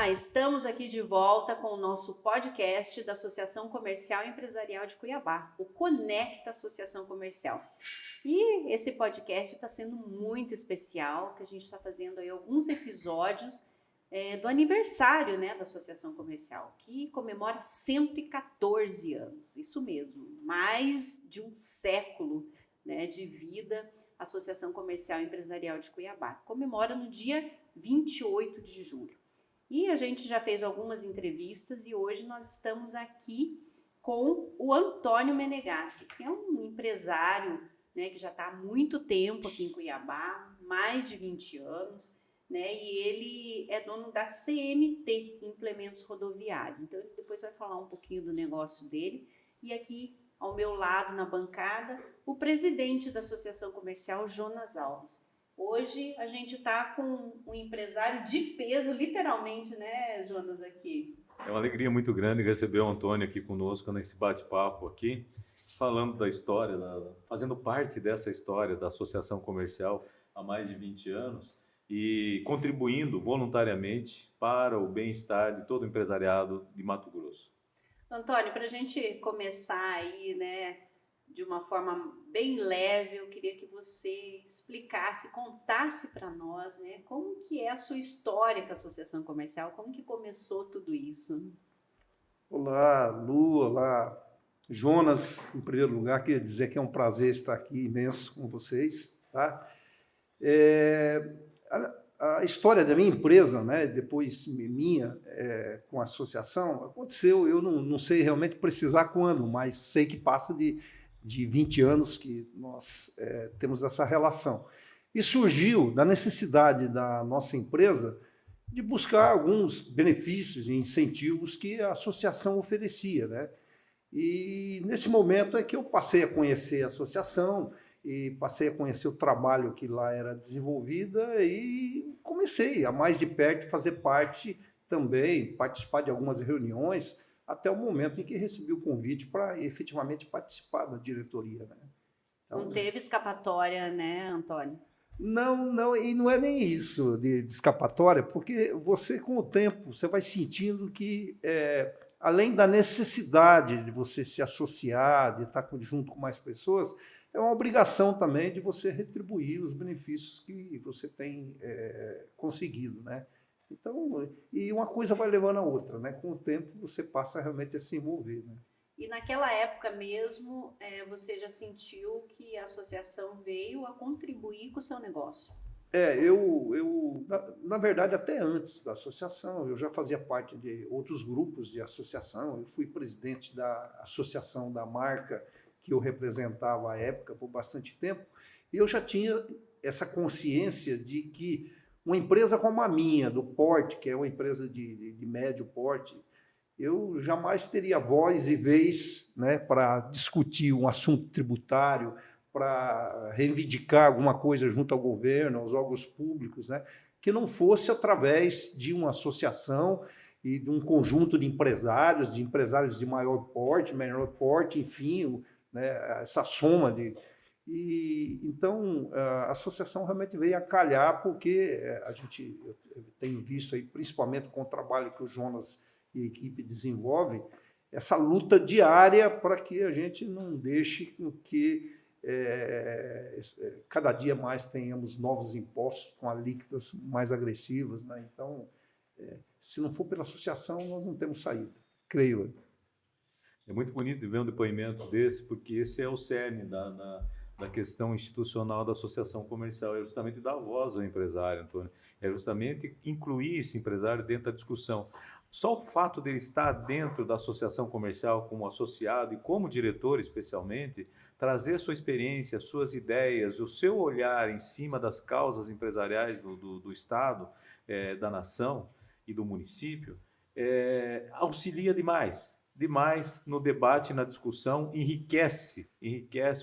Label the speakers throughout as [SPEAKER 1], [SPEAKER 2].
[SPEAKER 1] Olá, estamos aqui de volta com o nosso podcast da Associação Comercial e Empresarial de Cuiabá, o Conecta Associação Comercial. E esse podcast está sendo muito especial, que a gente está fazendo aí alguns episódios do aniversário, né, da Associação Comercial, que comemora 114 anos, isso mesmo, mais de um século, né, de vida. A Associação Comercial e Empresarial de Cuiabá comemora no dia 28 de julho. E a gente já fez algumas entrevistas e hoje nós estamos aqui com o Antônio Menegassi, que é um empresário, né, que já está há muito tempo aqui em Cuiabá, mais de 20 anos, né, e ele é dono da CMT, Implementos Rodoviários. Então ele depois vai falar um pouquinho do negócio dele. E aqui ao meu lado na bancada, o presidente da Associação Comercial, Jonas Alves. Hoje a gente está com um empresário de peso, literalmente, né, Jonas, aqui.
[SPEAKER 2] É uma alegria muito grande receber o Antônio aqui conosco nesse bate-papo aqui, falando da história, fazendo parte dessa história da Associação Comercial há mais de 20 anos e contribuindo voluntariamente para o bem-estar de todo o empresariado de Mato Grosso.
[SPEAKER 1] Antônio, para a gente começar aí, né, de uma forma bem leve, eu queria que você explicasse, contasse para nós, né, como que é a sua história com a Associação Comercial, como que começou tudo isso?
[SPEAKER 3] Olá, Lu, olá, Jonas. Em primeiro lugar, queria dizer que é um prazer estar aqui imenso com vocês, tá? A história da minha empresa, né, depois minha, com a associação, aconteceu, eu não sei realmente precisar quando, mas sei que passa de 20 anos que nós temos essa relação. E surgiu da necessidade da nossa empresa de buscar alguns benefícios e incentivos que a associação oferecia, né? E nesse momento é que eu passei a conhecer a associação e passei a conhecer o trabalho que lá era desenvolvido e comecei a mais de perto fazer parte também, participar de algumas reuniões, até o momento em que recebi o convite para efetivamente participar da diretoria, né? Então,
[SPEAKER 1] não teve escapatória, né, Antônio?
[SPEAKER 3] Não, e não é nem isso de escapatória, porque você, com o tempo, você vai sentindo que, além da necessidade de você se associar, de estar junto com mais pessoas, é uma obrigação também de você retribuir os benefícios que você tem conseguido, né? Então, e uma coisa vai levando a outra, né? Com o tempo, você passa realmente a se envolver, né?
[SPEAKER 1] E naquela época mesmo, você já sentiu que a associação veio a contribuir com o seu negócio?
[SPEAKER 3] Na verdade, até antes da associação, eu já fazia parte de outros grupos de associação. Eu fui presidente da associação da marca que eu representava à época por bastante tempo, e eu já tinha essa consciência de que uma empresa como a minha, do porte, que é uma empresa de médio porte, eu jamais teria voz e vez, né, para discutir um assunto tributário, para reivindicar alguma coisa junto ao governo, aos órgãos públicos, né, que não fosse através de uma associação e de um conjunto de empresários de maior porte, menor porte, enfim, né, essa soma de... E, então, a associação realmente veio a calhar, porque eu tenho visto, aí, principalmente com o trabalho que o Jonas e a equipe desenvolve, essa luta diária para que a gente não deixe que cada dia mais tenhamos novos impostos com alíquotas mais agressivas, né? Então, se não for pela associação, nós não temos saída, creio eu.
[SPEAKER 2] É muito bonito ver um depoimento desse, porque esse é o cerne da questão institucional da associação comercial, é justamente dar voz ao empresário, Antônio, é justamente incluir esse empresário dentro da discussão. Só o fato dele estar dentro da associação comercial como associado e como diretor especialmente, trazer sua experiência, suas ideias, o seu olhar em cima das causas empresariais do Estado, da nação e do município, auxilia demais no debate, na discussão, enriquece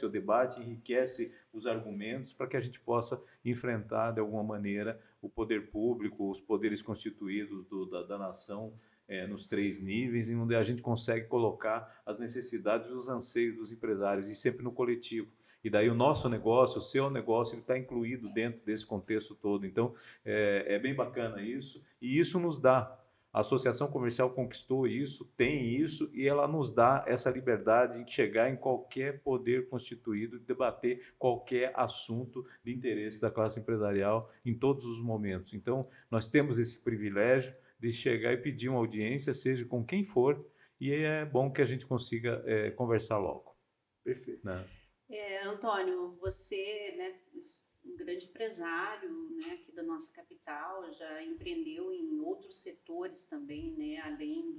[SPEAKER 2] o debate, enriquece os argumentos para que a gente possa enfrentar, de alguma maneira, o poder público, os poderes constituídos da nação, nos 3 níveis, em onde a gente consegue colocar as necessidades e os anseios dos empresários, e sempre no coletivo. E daí o nosso negócio, o seu negócio, ele está incluído dentro desse contexto todo. Então, é bem bacana isso, e isso nos dá A associação comercial conquistou isso, tem isso, e ela nos dá essa liberdade de chegar em qualquer poder constituído, de debater qualquer assunto de interesse da classe empresarial em todos os momentos. Então, nós temos esse privilégio de chegar e pedir uma audiência, seja com quem for, e é bom que a gente consiga conversar logo.
[SPEAKER 3] Perfeito.
[SPEAKER 2] Né?
[SPEAKER 1] Antônio, você, né, um grande empresário, né, aqui da nossa capital, já empreendeu em outros setores também, né, além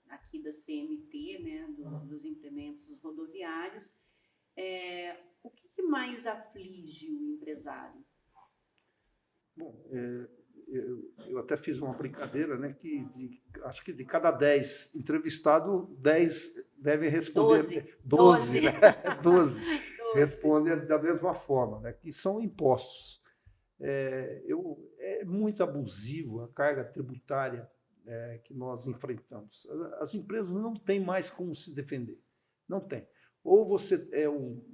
[SPEAKER 1] aqui da CMT, né, dos implementos rodoviários. O que mais aflige o empresário?
[SPEAKER 3] Bom, eu até fiz uma brincadeira, né, que acho que de cada 10 entrevistados, 10 devem responder. 12, né? 12 respondem da mesma forma, né, que são impostos. É muito abusivo a carga tributária que nós enfrentamos. As empresas não têm mais como se defender. Não tem. Ou você é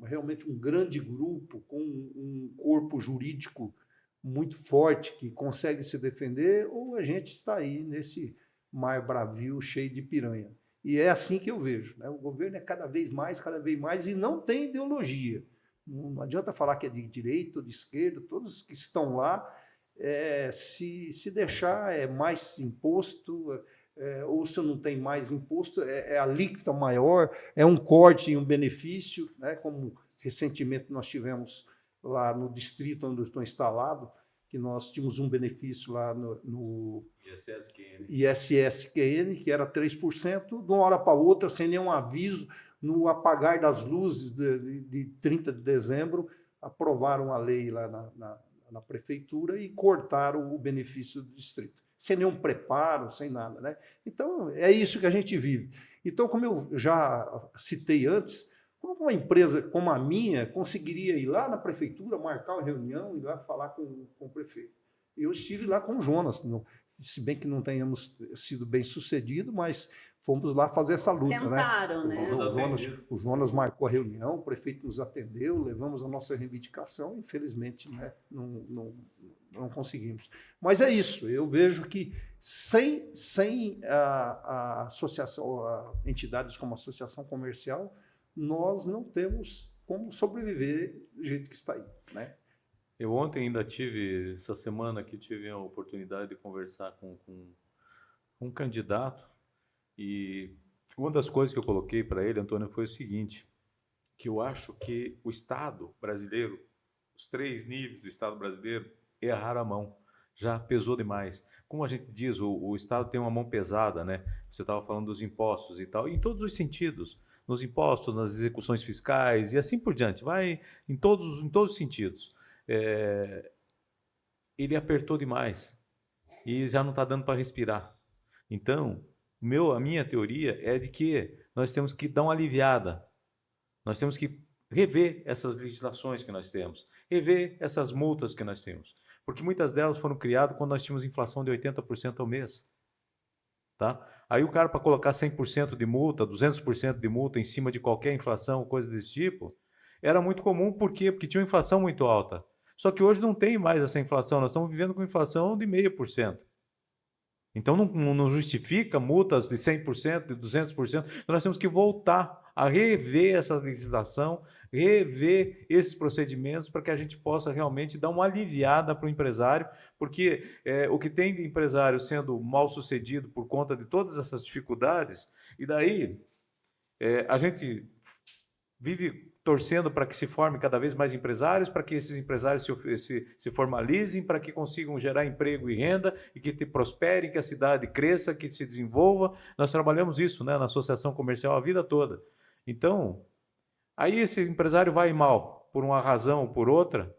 [SPEAKER 3] realmente um grande grupo com um corpo jurídico muito forte que consegue se defender, ou a gente está aí nesse mar bravio cheio de piranha. E é assim que eu vejo, né? O governo é cada vez mais, e não tem ideologia. Não adianta falar que é de direita ou de esquerda, todos que estão lá, se deixar mais imposto, ou se não tem mais imposto, é alíquota maior, é um corte em um benefício, né? Como recentemente nós tivemos lá no distrito onde eu estou instalado, que nós tínhamos um benefício lá no ISSQN, que era 3%, de uma hora para outra, sem nenhum aviso, no apagar das luzes de 30 de dezembro, aprovaram a lei lá na prefeitura e cortaram o benefício do distrito, sem nenhum preparo, sem nada, né? Então, é isso que a gente vive. Então, como eu já citei antes, como uma empresa como a minha conseguiria ir lá na prefeitura, marcar uma reunião e ir lá falar com o prefeito? Eu estive lá com o Jonas, se bem que não tenhamos sido bem sucedido, mas fomos lá fazer essa luta.
[SPEAKER 1] Tentaram, né?
[SPEAKER 3] O Jonas marcou a reunião, o prefeito nos atendeu, levamos a nossa reivindicação, infelizmente, né, não conseguimos. Mas é isso, eu vejo que sem a associação, entidades como a associação comercial, nós não temos como sobreviver do jeito que está aí, né?
[SPEAKER 2] Eu ontem ainda essa semana aqui tive a oportunidade de conversar com um candidato, e uma das coisas que eu coloquei para ele, Antônio, foi o seguinte, que eu acho que o Estado brasileiro, os 3 níveis do Estado brasileiro, erraram a mão, já pesou demais. Como a gente diz, o Estado tem uma mão pesada, né? Você estava falando dos impostos e tal, em todos os sentidos, nos impostos, nas execuções fiscais e assim por diante, vai em todos os sentidos. Ele apertou demais e já não está dando para respirar. Então, a minha teoria é de que nós temos que dar uma aliviada, nós temos que rever essas legislações que nós temos, rever essas multas que nós temos, porque muitas delas foram criadas quando nós tínhamos inflação de 80% ao mês. Tá? Aí o cara, para colocar 100% de multa, 200% de multa em cima de qualquer inflação, coisa desse tipo, era muito comum. Por quê? Porque tinha uma inflação muito alta. Só que hoje não tem mais essa inflação, nós estamos vivendo com inflação de 0,5%. Então não justifica multas de 100%, de 200%. Nós temos que voltar a rever essa legislação, rever esses procedimentos para que a gente possa realmente dar uma aliviada para o empresário, porque o que tem de empresário sendo mal sucedido por conta de todas essas dificuldades, e daí a gente vive torcendo para que se forme cada vez mais empresários, para que esses empresários se formalizem, para que consigam gerar emprego e renda, e que prosperem, que a cidade cresça, que se desenvolva. Nós trabalhamos isso, né, na associação comercial a vida toda. Então, aí esse empresário vai mal, por uma razão ou por outra,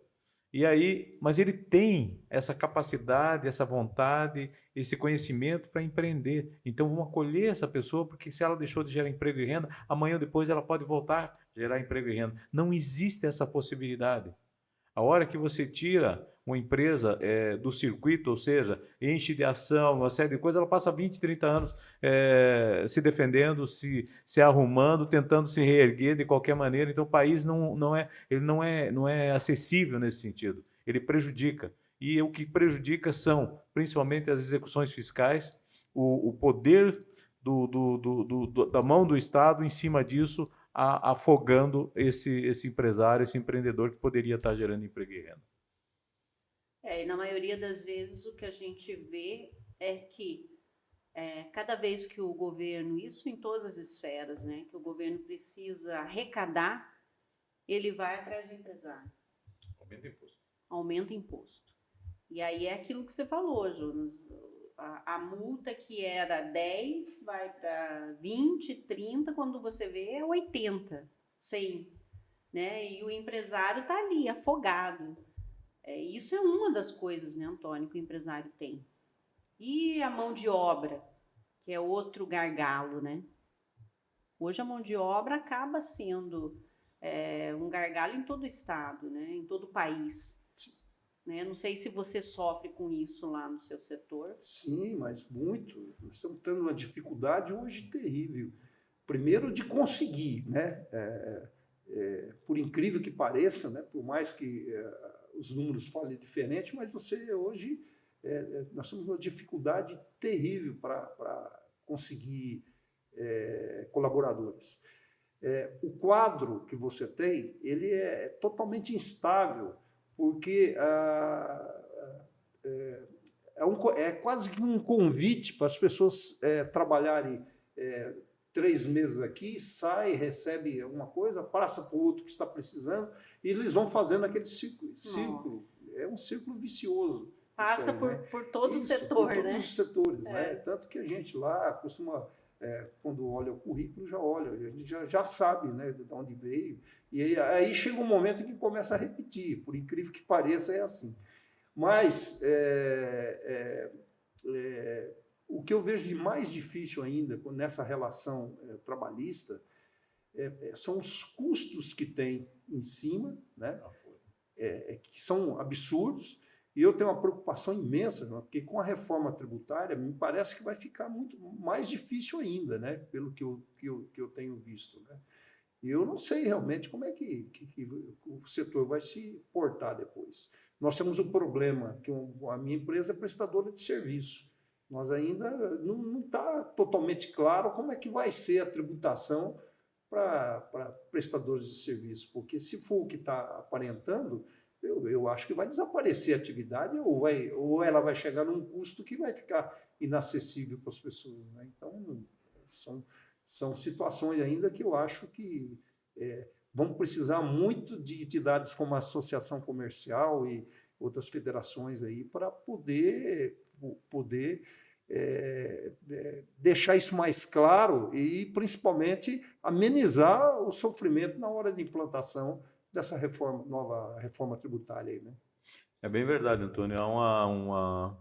[SPEAKER 2] mas ele tem essa capacidade, essa vontade, esse conhecimento para empreender. Então vamos acolher essa pessoa, porque se ela deixou de gerar emprego e renda, amanhã ou depois ela pode voltar a gerar emprego e renda. Não existe essa possibilidade. A hora que você tira uma empresa do circuito, ou seja, enche de ação, uma série de coisas, ela passa 20, 30 anos se defendendo, se arrumando, tentando se reerguer de qualquer maneira. Então o país não é acessível nesse sentido. Ele prejudica. E o que prejudica são, principalmente, as execuções fiscais, o poder da mão do Estado em cima disso, afogando esse empresário, esse empreendedor que poderia estar gerando emprego e renda.
[SPEAKER 1] E na maioria das vezes o que a gente vê é que cada vez que o governo, isso em todas as esferas, né, que o governo precisa arrecadar, ele vai atrás do empresário.
[SPEAKER 2] Aumenta o imposto.
[SPEAKER 1] Aumenta o imposto. E aí é aquilo que você falou, Jonas. A multa que era 10 vai para 20, 30, quando você vê é 80, 100. Né? E o empresário está ali, afogado. Isso é uma das coisas, né, Antônio, que o empresário tem. E a mão de obra, que é outro gargalo, né? Hoje a mão de obra acaba sendo um gargalo em todo o estado, né? Em todo o país. Né? Não sei se você sofre com isso lá no seu setor.
[SPEAKER 3] Sim, mas muito. Nós estamos tendo uma dificuldade hoje terrível. Primeiro de conseguir, né? Por incrível que pareça, né? Por mais que os números falem diferente, mas você hoje, nós temos uma dificuldade terrível para conseguir colaboradores. O quadro que você tem, ele é totalmente instável, porque é quase que um convite para as pessoas trabalharem 3 meses aqui, sai, recebe alguma coisa, passa para o outro que está precisando, e eles vão fazendo aquele círculo. É um círculo vicioso.
[SPEAKER 1] Passa
[SPEAKER 3] aí,
[SPEAKER 1] por todo o
[SPEAKER 3] isso,
[SPEAKER 1] setor,
[SPEAKER 3] por todos
[SPEAKER 1] né?
[SPEAKER 3] os setores, né? Tanto que a gente lá costuma, quando olha o currículo, já olha, a gente já sabe, né, de onde veio, e aí chega um momento em que começa a repetir, por incrível que pareça, é assim. Mas o que eu vejo de mais difícil ainda nessa relação trabalhista são os custos que tem em cima, né? Que são absurdos, e eu tenho uma preocupação imensa, porque com a reforma tributária me parece que vai ficar muito mais difícil ainda, né? Pelo que eu tenho visto, né? E eu não sei realmente como é que o setor vai se portar depois. Nós temos um problema, que a minha empresa é prestadora de serviço. Nós ainda não está totalmente claro como é que vai ser a tributação para prestadores de serviço, porque se for o que está aparentando, eu acho que vai desaparecer a atividade ou ela vai chegar num custo que vai ficar inacessível para as pessoas, né? Então, são situações ainda que eu acho que vão precisar muito de entidades como a Associação Comercial e outras federações aí para poder deixar isso mais claro e, principalmente, amenizar o sofrimento na hora de implantação dessa nova reforma tributária aí, né?
[SPEAKER 2] É bem verdade, Antônio. Há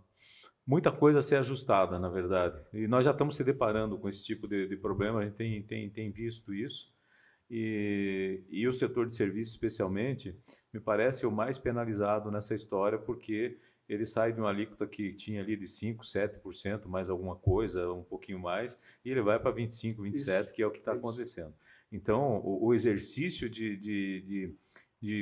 [SPEAKER 2] muita coisa a ser ajustada, na verdade. E nós já estamos se deparando com esse tipo de problema, a gente tem visto isso. E o setor de serviços, especialmente, me parece o mais penalizado nessa história, porque ele sai de uma alíquota que tinha ali de 5%, 7%, mais alguma coisa, um pouquinho mais, e ele vai para 25%, 27%, que é o que está acontecendo. Então, o exercício de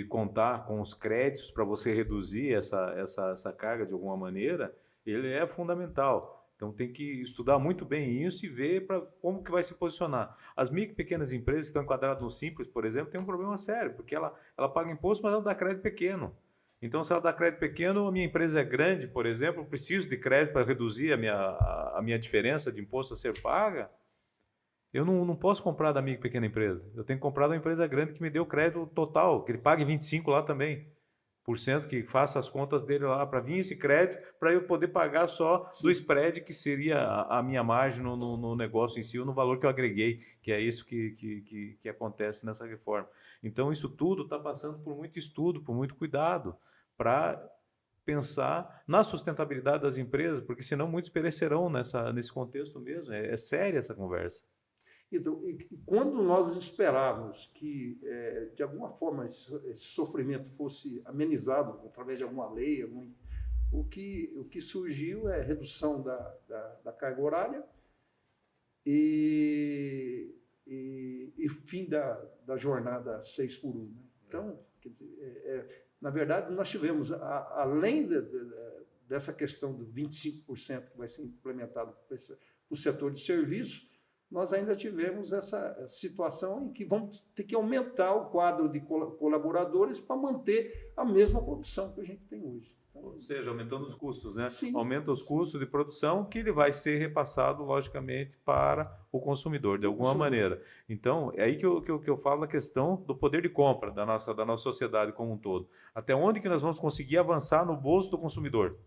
[SPEAKER 2] contar com os créditos para você reduzir essa carga de alguma maneira, ele é fundamental. Então tem que estudar muito bem isso e ver como que vai se posicionar. As micro e pequenas empresas que estão enquadradas no Simples, por exemplo, tem um problema sério, porque ela paga imposto, mas ela dá crédito pequeno. Então, se ela dá crédito pequeno, a minha empresa é grande, por exemplo, eu preciso de crédito para reduzir a minha diferença de imposto a ser paga, eu não posso comprar da micro e pequena empresa. Eu tenho que comprar da empresa grande que me dê o crédito total, que ele pague 25% lá também. Que faça as contas dele lá para vir esse crédito, para eu poder pagar só do spread, que seria a minha margem no negócio em si, ou no valor que eu agreguei, que é isso que acontece nessa reforma. Então, isso tudo está passando por muito estudo, por muito cuidado, para pensar na sustentabilidade das empresas, porque senão muitos perecerão nesse contexto mesmo. É séria essa conversa.
[SPEAKER 3] Então, e quando nós esperávamos que, de alguma forma, esse sofrimento fosse amenizado através de alguma lei, o que surgiu é a redução da carga horária e fim da jornada 6x1. Né? Então, quer dizer, na verdade, nós tivemos, além dessa questão do 25% que vai ser implementado para o setor de serviço, nós ainda tivemos essa situação em que vamos ter que aumentar o quadro de colaboradores para manter a mesma produção que a gente tem hoje. Então,
[SPEAKER 2] ou seja, aumentando os custos, né?
[SPEAKER 3] Sim,
[SPEAKER 2] aumenta os custos de produção que ele vai ser repassado, logicamente, para o consumidor, de alguma maneira. Então, é aí que eu falo da questão do poder de compra da nossa sociedade como um todo. Até onde que nós vamos conseguir avançar no bolso do consumidor,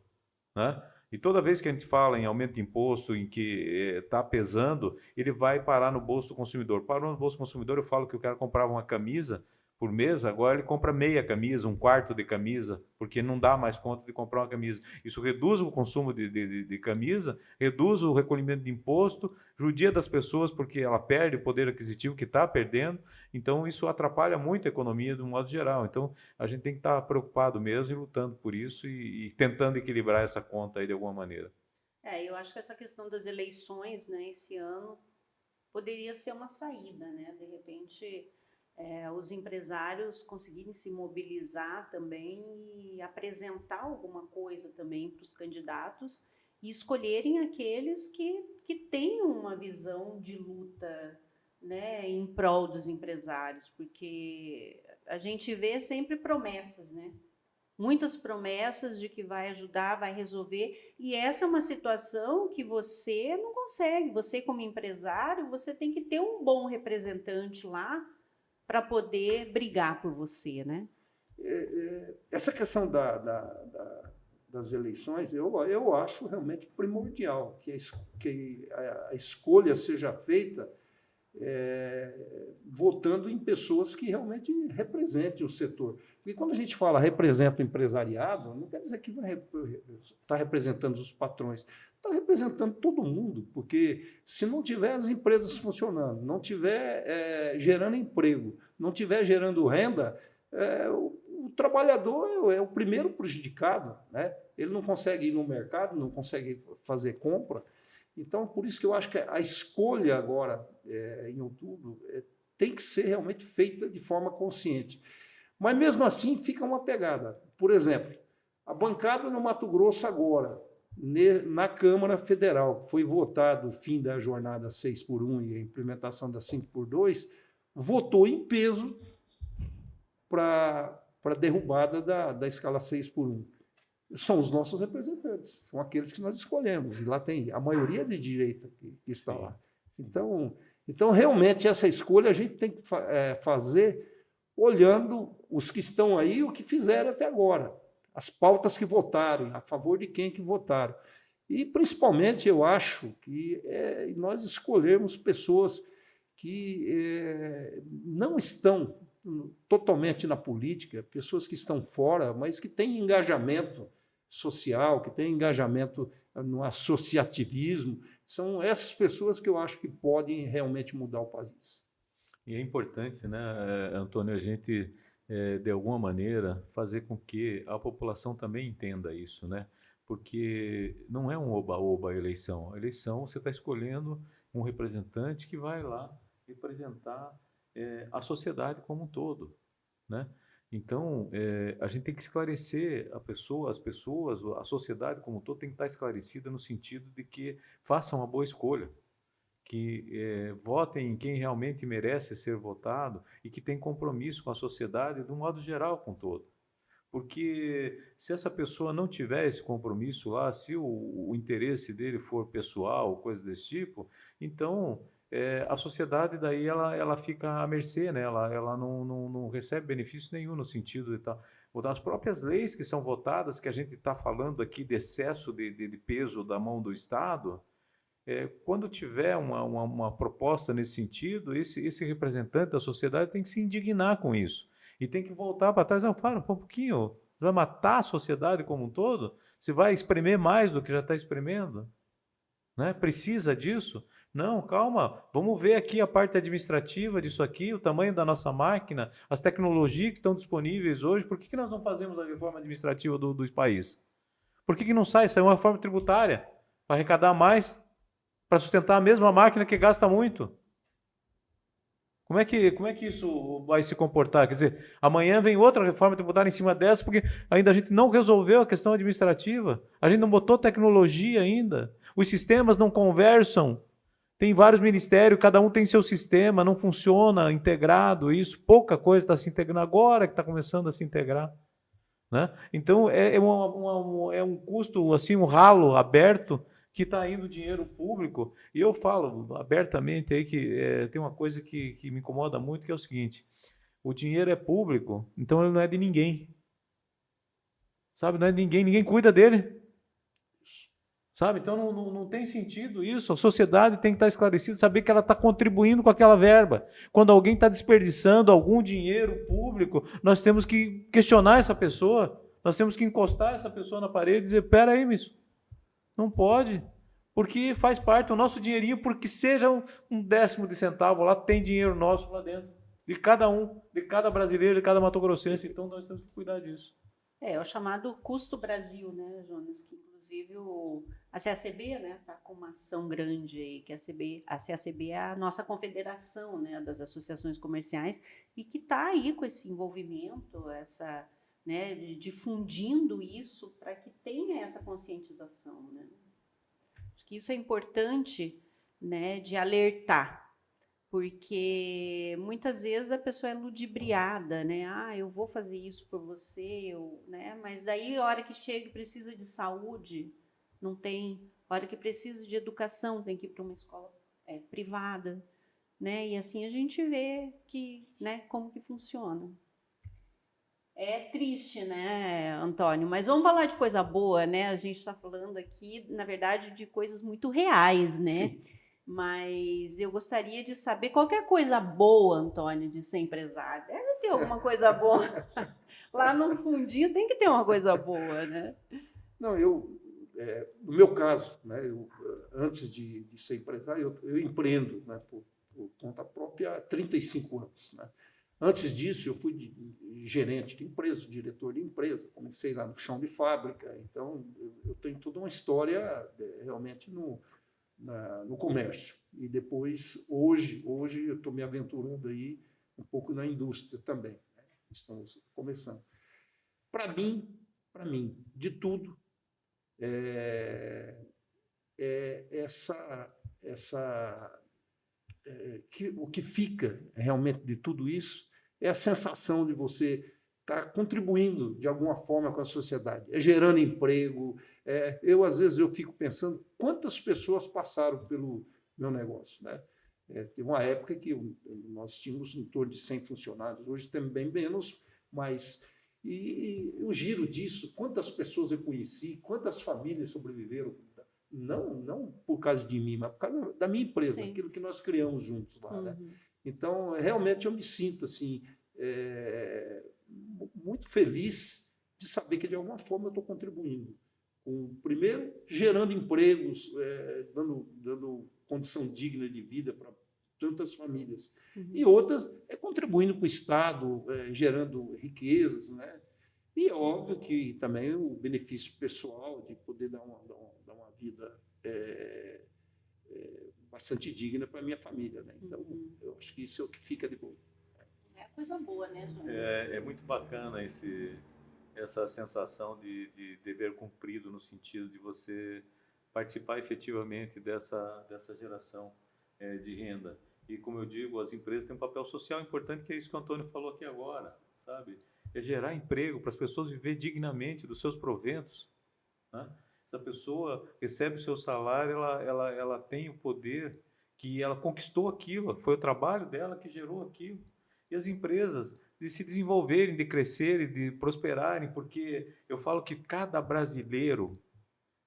[SPEAKER 2] né? E toda vez que a gente fala em aumento de imposto, em que está pesando, ele vai parar no bolso do consumidor. Parou no bolso do consumidor, eu falo que o cara comprava uma camisa por mês, agora ele compra meia camisa, um quarto de camisa, porque não dá mais conta de comprar uma camisa. Isso reduz o consumo de camisa, reduz o recolhimento de imposto, judia das pessoas porque ela perde o poder aquisitivo que está perdendo, então isso atrapalha muito a economia de um modo geral. Então a gente tem que estar preocupado mesmo e lutando por isso e tentando equilibrar essa conta aí de alguma maneira.
[SPEAKER 1] Eu acho que essa questão das eleições, né, esse ano, poderia ser uma saída, né? De repente, os empresários conseguirem se mobilizar também e apresentar alguma coisa também para os candidatos e escolherem aqueles que tenham uma visão de luta, né, em prol dos empresários, porque a gente vê sempre promessas, né? Muitas promessas de que vai ajudar, vai resolver, e essa é uma situação que você não consegue. Você, como empresário, você tem que ter um bom representante lá para poder brigar por você, né?
[SPEAKER 3] Essa questão das eleições, eu acho realmente primordial que a escolha seja feita votando em pessoas que realmente representem o setor. Porque quando a gente fala representa o empresariado, não quer dizer que vai estar representando os patrões, está representando todo mundo, porque se não tiver as empresas funcionando, não tiver gerando emprego, não tiver gerando renda, o trabalhador é o primeiro prejudicado, né? Ele não consegue ir no mercado, não consegue fazer compra. Então, por isso que eu acho que a escolha agora, em outubro, tem que ser realmente feita de forma consciente. Mas, mesmo assim, fica uma pegada. Por exemplo, a bancada no Mato Grosso agora, na Câmara Federal, foi votado o fim da jornada 6x1 e a implementação da 5x2, votou em peso para a derrubada da escala 6x1. São os nossos representantes, são aqueles que nós escolhemos, e lá tem a maioria de direita que está lá. Então, realmente, essa escolha a gente tem que fazer olhando os que estão aí e o que fizeram até agora, as pautas que votaram, a favor de quem que votaram. E, principalmente, eu acho que nós escolhermos pessoas que não estão totalmente na política, pessoas que estão fora, mas que têm engajamento social, que têm engajamento no associativismo. São essas pessoas que eu acho que podem realmente mudar o país.
[SPEAKER 2] E é importante, né, Antônio, a gente, de alguma maneira, fazer com que a população também entenda isso, né? Porque não é um oba-oba a eleição. A eleição, você está escolhendo um representante que vai lá representar a sociedade como um todo, né? Então, a gente tem que esclarecer as pessoas, a sociedade como um todo tem que estar esclarecida no sentido de que façam uma boa escolha, que votem em quem realmente merece ser votado e que tem compromisso com a sociedade de um modo geral com o todo. Porque se essa pessoa não tiver esse compromisso lá, se o interesse dele for pessoal, coisa desse tipo, então a sociedade daí ela fica à mercê, né? Ela não recebe benefício nenhum no sentido de tal. As próprias leis que são votadas, que a gente está falando aqui de excesso de peso da mão do Estado, quando tiver uma proposta nesse sentido, esse representante da sociedade tem que se indignar com isso. E tem que voltar para trás. Não, fala um pouquinho. Você vai matar a sociedade como um todo? Você vai espremer mais do que já está espremendo? Né? Precisa disso? Não, calma. Vamos ver aqui a parte administrativa disso aqui, o tamanho da nossa máquina, as tecnologias que estão disponíveis hoje. Por que nós não fazemos a reforma administrativa do país? Por que não sai? Sai uma reforma tributária para arrecadar mais, para sustentar a mesma máquina que gasta muito. Como é que isso vai se comportar? Quer dizer, amanhã vem outra reforma tributária em cima dessa, porque ainda a gente não resolveu a questão administrativa, a gente não botou tecnologia ainda, os sistemas não conversam, tem vários ministérios, cada um tem seu sistema, não funciona integrado, isso, pouca coisa está se integrando agora que está começando a se integrar. Né? Então, é um custo, assim, um ralo aberto que está indo dinheiro público. E eu falo abertamente aí que tem uma coisa que me incomoda muito, que é o seguinte: o dinheiro é público, então ele não é de ninguém. Sabe? Não é de ninguém, ninguém cuida dele. Sabe? Então não tem sentido isso. A sociedade tem que estar esclarecida, saber que ela está contribuindo com aquela verba. Quando alguém está desperdiçando algum dinheiro público, nós temos que questionar essa pessoa, nós temos que encostar essa pessoa na parede e dizer: pera aí, isso não pode, porque faz parte do nosso dinheirinho, porque seja um décimo de centavo lá, tem dinheiro nosso lá dentro, de cada um, de cada brasileiro, de cada mato-grossense. Então nós temos que cuidar disso.
[SPEAKER 1] É o chamado Custo Brasil, né, Jonas? Que inclusive a CACB, né, está com uma ação grande aí, que a CACB é a nossa confederação, né, das associações comerciais, e que está aí com esse envolvimento, né, difundindo isso para que tenha essa conscientização, né? Acho que isso é importante, né, de alertar. Porque muitas vezes a pessoa é ludibriada, né? Ah, eu vou fazer isso por você, né? Mas daí a hora que chega e precisa de saúde, não tem. A hora que precisa de educação, tem que ir para uma escola privada, né? E assim a gente vê que, né, como que funciona. É triste, né, Antônio? Mas vamos falar de coisa boa, né? A gente está falando aqui, na verdade, de coisas muito reais, né?
[SPEAKER 3] Sim.
[SPEAKER 1] Mas eu gostaria de saber qualquer coisa boa, Antônio, de ser empresário. Deve ter alguma coisa boa. Lá no fundinho tem que ter uma coisa boa, né?
[SPEAKER 3] Não, no meu caso, né, antes de ser empresário, eu empreendo, né, por conta própria há 35 anos. Né? Antes disso, eu fui gerente de empresa, diretor de empresa, comecei lá no chão de fábrica. Então, eu tenho toda uma história realmente no comércio. E depois, hoje eu estou me aventurando aí um pouco na indústria também. Né? Estamos começando. Para mim, de tudo, o que fica realmente de tudo isso é a sensação de você estar contribuindo de alguma forma com a sociedade, gerando emprego. Às vezes, eu fico pensando quantas pessoas passaram pelo meu negócio. Né? Teve uma época que nós tínhamos em torno de 100 funcionários, hoje temos bem menos, mas... E o giro disso, quantas pessoas eu conheci, quantas famílias sobreviveram, não por causa de mim, mas por causa da minha empresa, Sim. Aquilo que nós criamos juntos lá. Uhum. Né? Então, realmente, eu me sinto assim, muito feliz de saber que, de alguma forma, eu estou contribuindo. Primeiro, gerando empregos, dando condição digna de vida para tantas famílias. Uhum. E outras, contribuindo com o Estado, gerando riquezas. Né? E é óbvio que também o benefício pessoal de poder dar uma vida bastante digna para a minha família. Né? Então, eu acho que isso é o que fica de bom.
[SPEAKER 1] É coisa boa, né, João?
[SPEAKER 2] É muito bacana essa sensação de dever cumprido, no sentido de você participar efetivamente dessa geração de renda. E, como eu digo, as empresas têm um papel social importante, que é isso que o Antônio falou aqui agora, sabe? É gerar emprego para as pessoas viver dignamente dos seus proventos. Né? Se a pessoa recebe o seu salário, ela tem o poder que ela conquistou aquilo, foi o trabalho dela que gerou aquilo. E as empresas de se desenvolverem, de crescerem, de prosperarem, porque eu falo que cada brasileiro,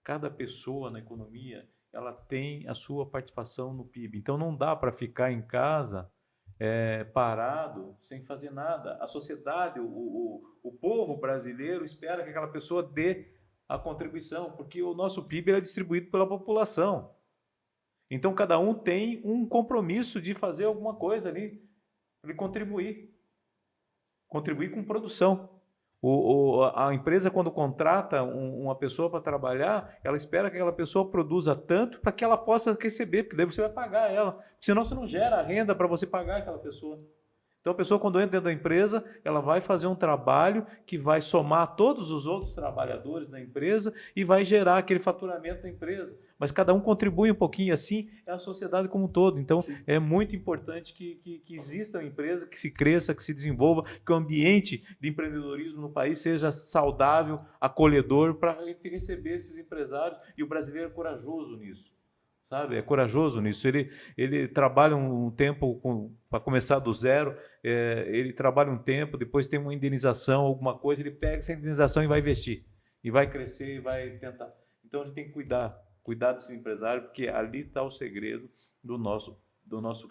[SPEAKER 2] cada pessoa na economia, ela tem a sua participação no PIB. Então, não dá para ficar em casa parado, sem fazer nada. A sociedade, o povo brasileiro espera que aquela pessoa dê a contribuição, porque o nosso PIB é distribuído pela população. Então, cada um tem um compromisso de fazer alguma coisa ali, de contribuir com produção. A empresa, quando contrata uma pessoa para trabalhar, ela espera que aquela pessoa produza tanto para que ela possa receber, porque daí você vai pagar ela. Porque senão você não gera renda para você pagar aquela pessoa. Então, a pessoa, quando entra dentro da empresa, ela vai fazer um trabalho que vai somar todos os outros trabalhadores da empresa e vai gerar aquele faturamento da empresa. Mas cada um contribui um pouquinho, assim é a sociedade como um todo. Então,
[SPEAKER 3] Sim.
[SPEAKER 2] é muito importante que exista uma empresa que se cresça, que se desenvolva, que o ambiente de empreendedorismo no país seja saudável, acolhedor para receber esses empresários. E o brasileiro é corajoso nisso. Sabe? É corajoso nisso. Ele trabalha um tempo para começar do zero, ele trabalha um tempo, depois tem uma indenização, alguma coisa, ele pega essa indenização e vai investir. E vai crescer e vai tentar. Então a gente tem que cuidar desses empresários, porque ali está o segredo do nosso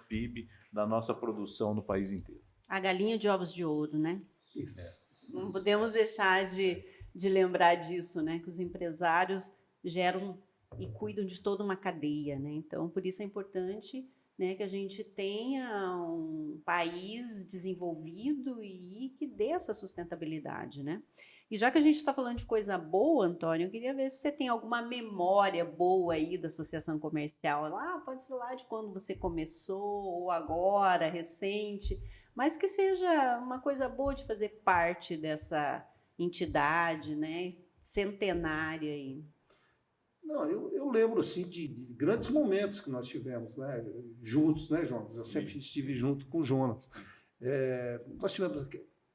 [SPEAKER 2] PIB, da nossa produção no país inteiro.
[SPEAKER 1] A galinha de ovos de ouro, né?
[SPEAKER 3] Isso.
[SPEAKER 1] Não podemos deixar de lembrar disso, né? Que os empresários geram e cuidam de toda uma cadeia, né? Então, por isso é importante, né, que a gente tenha um país desenvolvido e que dê essa sustentabilidade, né? E já que a gente está falando de coisa boa, Antônio, eu queria ver se você tem alguma memória boa aí da associação comercial. Lá, pode ser lá de quando você começou, ou agora, recente, mas que seja uma coisa boa de fazer parte dessa entidade, né, centenária aí.
[SPEAKER 3] Não, eu lembro assim de grandes momentos que nós tivemos, né, juntos, né, Jonas? Eu sempre estive junto com o Jonas. Nós tivemos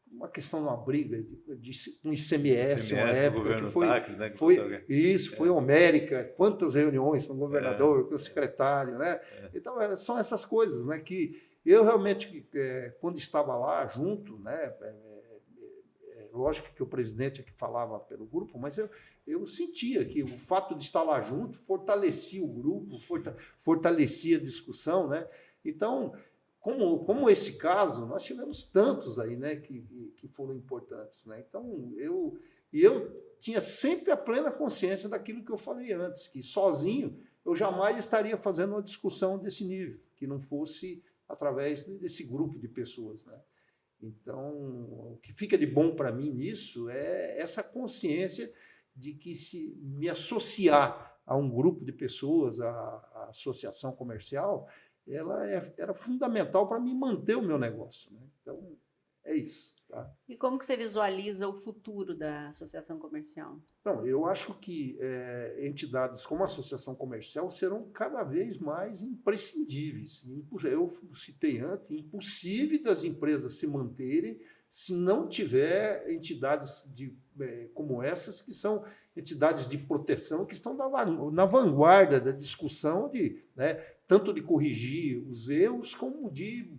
[SPEAKER 3] uma questão de uma briga de um ICMS, uma época que foi,
[SPEAKER 2] Tacles, né,
[SPEAKER 3] foi homérica, quantas reuniões com o governador, com o secretário, né? Então são essas coisas, né, que eu realmente quando estava lá junto, né, lógico que o presidente é que falava pelo grupo, mas eu sentia que o fato de estar lá junto fortalecia o grupo, fortalecia a discussão, né? Então, como esse caso, nós tivemos tantos aí, né, que foram importantes, né? Então, eu tinha sempre a plena consciência daquilo que eu falei antes, que sozinho eu jamais estaria fazendo uma discussão desse nível, que não fosse através desse grupo de pessoas, né? Então, o que fica de bom para mim nisso é essa consciência de que se me associar a um grupo de pessoas, a associação comercial, ela era fundamental para me manter o meu negócio, né? Então, é isso. Tá?
[SPEAKER 1] E como que você visualiza o futuro da associação comercial?
[SPEAKER 3] Não, eu acho que entidades como a associação comercial serão cada vez mais imprescindíveis. Eu citei antes, impossível das empresas se manterem se não tiver entidades como essas, que são entidades de proteção, que estão na vanguarda da discussão né, tanto de corrigir os erros, como de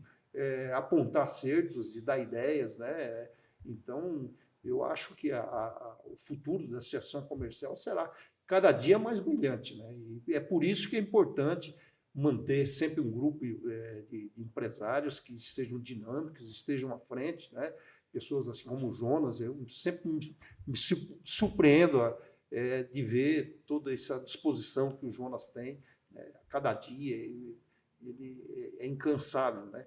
[SPEAKER 3] apontar acertos, de dar ideias, né? Então, eu acho que o futuro da associação comercial será cada dia mais brilhante, né? E é por isso que é importante manter sempre um grupo de empresários que sejam dinâmicos, estejam à frente, né? Pessoas assim como o Jonas, eu sempre me surpreendo de ver toda essa disposição que o Jonas tem, né? A cada dia, ele é incansável, né?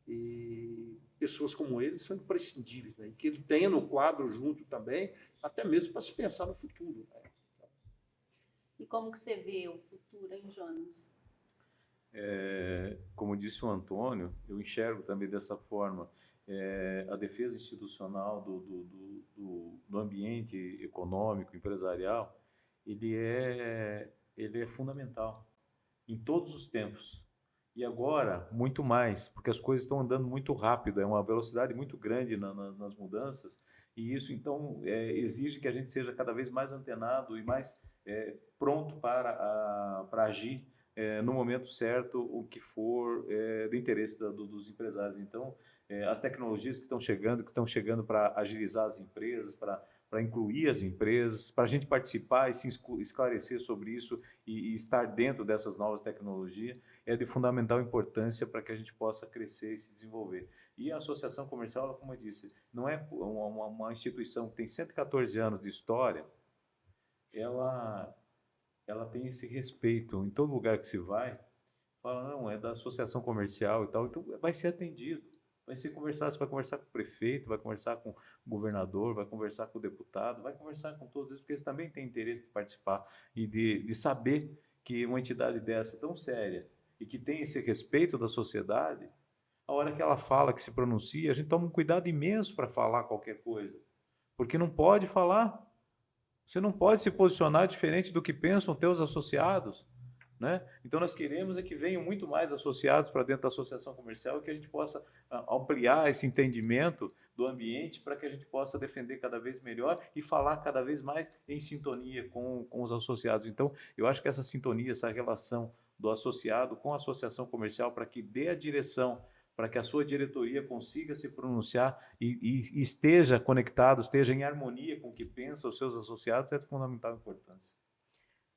[SPEAKER 3] E pessoas como ele são imprescindíveis, né? E que ele tenha no quadro junto também, até mesmo para se pensar no futuro, né?
[SPEAKER 1] E como que você vê o futuro, hein, Jonas?
[SPEAKER 2] Como disse o Antônio, eu enxergo também dessa forma. A defesa institucional do ambiente econômico, empresarial, ele é fundamental em todos os tempos. E agora, muito mais, porque as coisas estão andando muito rápido, é uma velocidade muito grande nas mudanças, e isso, então, exige que a gente seja cada vez mais antenado e mais pronto para agir no momento certo, o que for do interesse dos empresários. Então, as tecnologias que estão chegando para agilizar as empresas, para incluir as empresas, para a gente participar e se esclarecer sobre isso e estar dentro dessas novas tecnologias, é de fundamental importância para que a gente possa crescer e se desenvolver. E a associação comercial, como eu disse, não é uma instituição que tem 114 anos de história, ela tem esse respeito em todo lugar que se vai, fala, não, é da associação comercial e tal, então vai ser atendido, você vai conversar com o prefeito, vai conversar com o governador, vai conversar com o deputado, vai conversar com todos eles, porque eles também têm interesse de participar e de saber que uma entidade dessa tão séria e que tem esse respeito da sociedade, a hora que ela fala, que se pronuncia, a gente toma um cuidado imenso para falar qualquer coisa, porque não pode falar. Você não pode se posicionar diferente do que pensam teus associados, né? Então nós queremos é que venham muito mais associados para dentro da associação comercial e que a gente possa ampliar esse entendimento do ambiente para que a gente possa defender cada vez melhor e falar cada vez mais em sintonia com os associados. Então eu acho que essa sintonia, essa relação do associado com a associação comercial para que dê a direção, para que a sua diretoria consiga se pronunciar e esteja conectado, esteja em harmonia com o que pensam os seus associados, é de fundamental importância.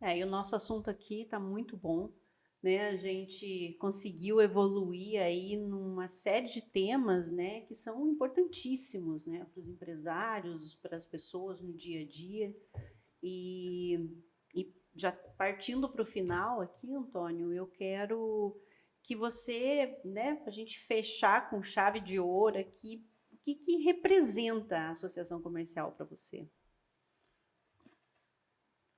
[SPEAKER 1] E o nosso assunto aqui está muito bom, né? A gente conseguiu evoluir aí numa série de temas, né, que são importantíssimos, né, para os empresários, para as pessoas no dia a dia. E já partindo para o final aqui, Antônio, eu quero que você, né, a gente fechar com chave de ouro aqui, o que representa a associação comercial para você?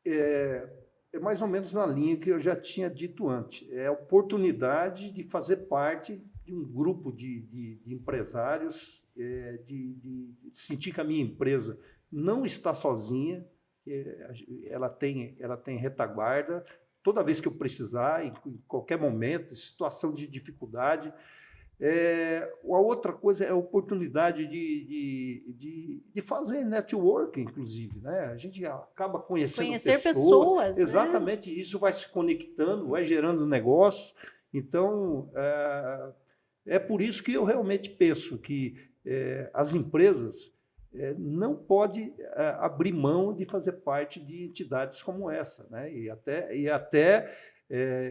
[SPEAKER 3] É mais ou menos na linha que eu já tinha dito antes. É a oportunidade de fazer parte de um grupo de empresários, de sentir que a minha empresa não está sozinha, ela tem retaguarda. Toda vez que eu precisar, em qualquer momento, situação de dificuldade. A outra coisa é a oportunidade de fazer networking, inclusive, né? A gente acaba conhecer
[SPEAKER 1] pessoas,
[SPEAKER 3] exatamente,
[SPEAKER 1] né?
[SPEAKER 3] Isso vai se conectando, vai gerando negócio. Então, é por isso que eu realmente penso que as empresas não podem abrir mão de fazer parte de entidades como essa, né? E até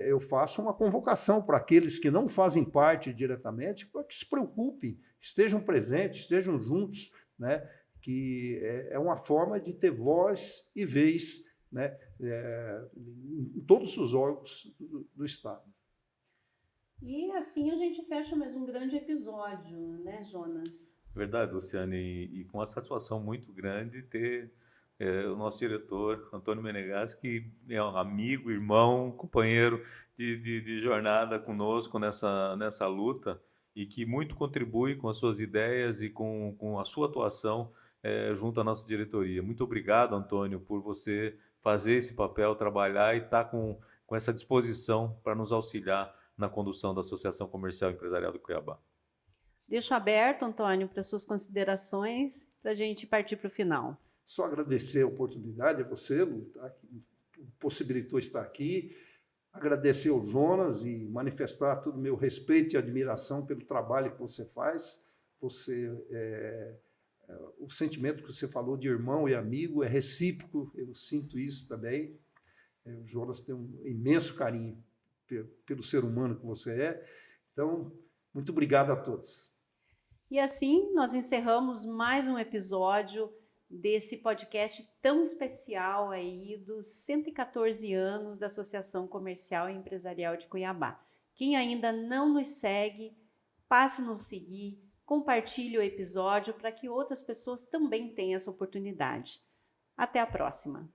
[SPEAKER 3] eu faço uma convocação para aqueles que não fazem parte diretamente, para que se preocupem, estejam presentes, estejam juntos, né? Que é uma forma de ter voz e vez, né? Em todos os órgãos do Estado.
[SPEAKER 1] E assim a gente fecha mais um grande episódio, né, Jonas?
[SPEAKER 2] Verdade, Luciane, e com uma satisfação muito grande ter o nosso diretor, Antônio Menegas, que é um amigo, irmão, companheiro de jornada conosco nessa luta e que muito contribui com as suas ideias e com a sua atuação junto à nossa diretoria. Muito obrigado, Antônio, por você fazer esse papel, trabalhar e estar com essa disposição para nos auxiliar na condução da Associação Comercial e Empresarial do Cuiabá.
[SPEAKER 1] Deixo aberto, Antônio, para suas considerações, para a gente partir para o final.
[SPEAKER 3] Só agradecer a oportunidade a você, Lu, tá, que possibilitou estar aqui, agradecer ao Jonas e manifestar todo o meu respeito e admiração pelo trabalho que você faz. O sentimento que você falou de irmão e amigo é recíproco, eu sinto isso também. O Jonas tem um imenso carinho pelo ser humano que você é. Então, muito obrigado a todos.
[SPEAKER 1] E assim nós encerramos mais um episódio desse podcast tão especial aí dos 114 anos da Associação Comercial e Empresarial de Cuiabá. Quem ainda não nos segue, passe a nos seguir, compartilhe o episódio para que outras pessoas também tenham essa oportunidade. Até a próxima!